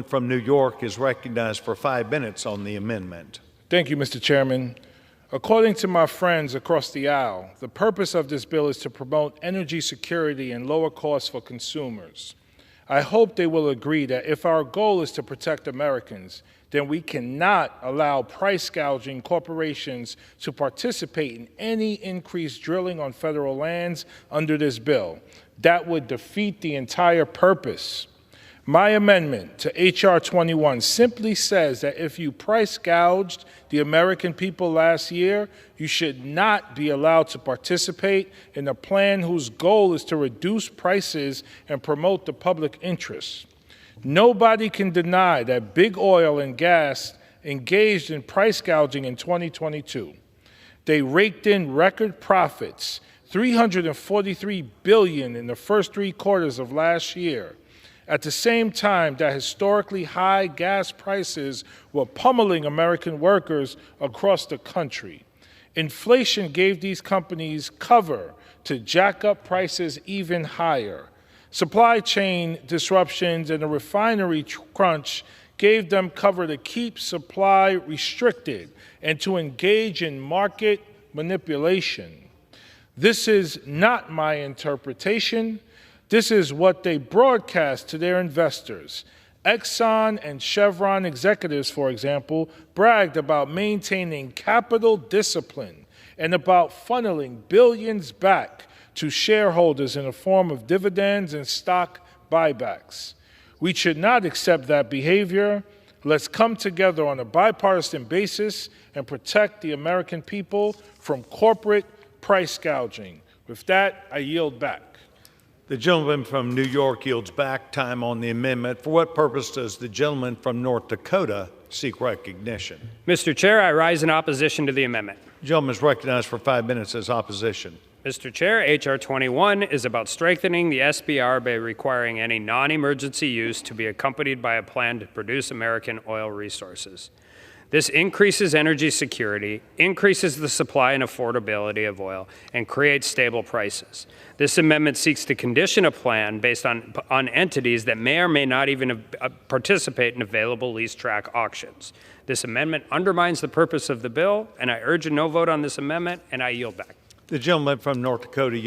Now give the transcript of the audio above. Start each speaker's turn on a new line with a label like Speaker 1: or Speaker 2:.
Speaker 1: from New York is recognized for 5 minutes on the amendment.
Speaker 2: Thank you, Mr. Chairman. According to my friends across the aisle, the purpose of this bill is to promote energy security and lower costs for consumers. I hope they will agree that if our goal is to protect Americans, then we cannot allow price gouging corporations to participate in any increased drilling on federal lands under this bill. That would defeat the entire purpose. My amendment to H.R. 21 simply says that if you price gouged the American people last year, you should not be allowed to participate in a plan whose goal is to reduce prices and promote the public interest. Nobody can deny that big oil and gas engaged in price gouging in 2022. They raked in record profits, $343 billion in the first 3 quarters of last year. At the same time that historically high gas prices were pummeling American workers across the country. Inflation gave these companies cover to jack up prices even higher. Supply chain disruptions and a refinery crunch gave them cover to keep supply restricted and to engage in market manipulation. This is not my interpretation. This is what they broadcast to their investors. Exxon and Chevron executives, for example, bragged about maintaining capital discipline and about funneling billions back to shareholders in the form of dividends and stock buybacks. We should not accept that behavior. Let's come together on a bipartisan basis and protect the American people from corporate price gouging. With that, I yield back.
Speaker 1: The gentleman from New York yields back time on the amendment. For what purpose does the gentleman from North Dakota seek recognition?
Speaker 3: Mr. Chair, I rise in opposition to the amendment.
Speaker 1: The gentleman is recognized for 5 minutes as opposition.
Speaker 3: Mr. Chair, H.R. 21 is about strengthening the SBR by requiring any non-emergency use to be accompanied by a plan to produce American oil resources. This increases energy security, increases the supply and affordability of oil, and creates stable prices. This amendment seeks to condition a plan based on entities that may or may not even participate in available lease track auctions. This amendment undermines the purpose of the bill, and I urge a no vote on this amendment, and I yield back.
Speaker 1: The gentleman from North Dakota yields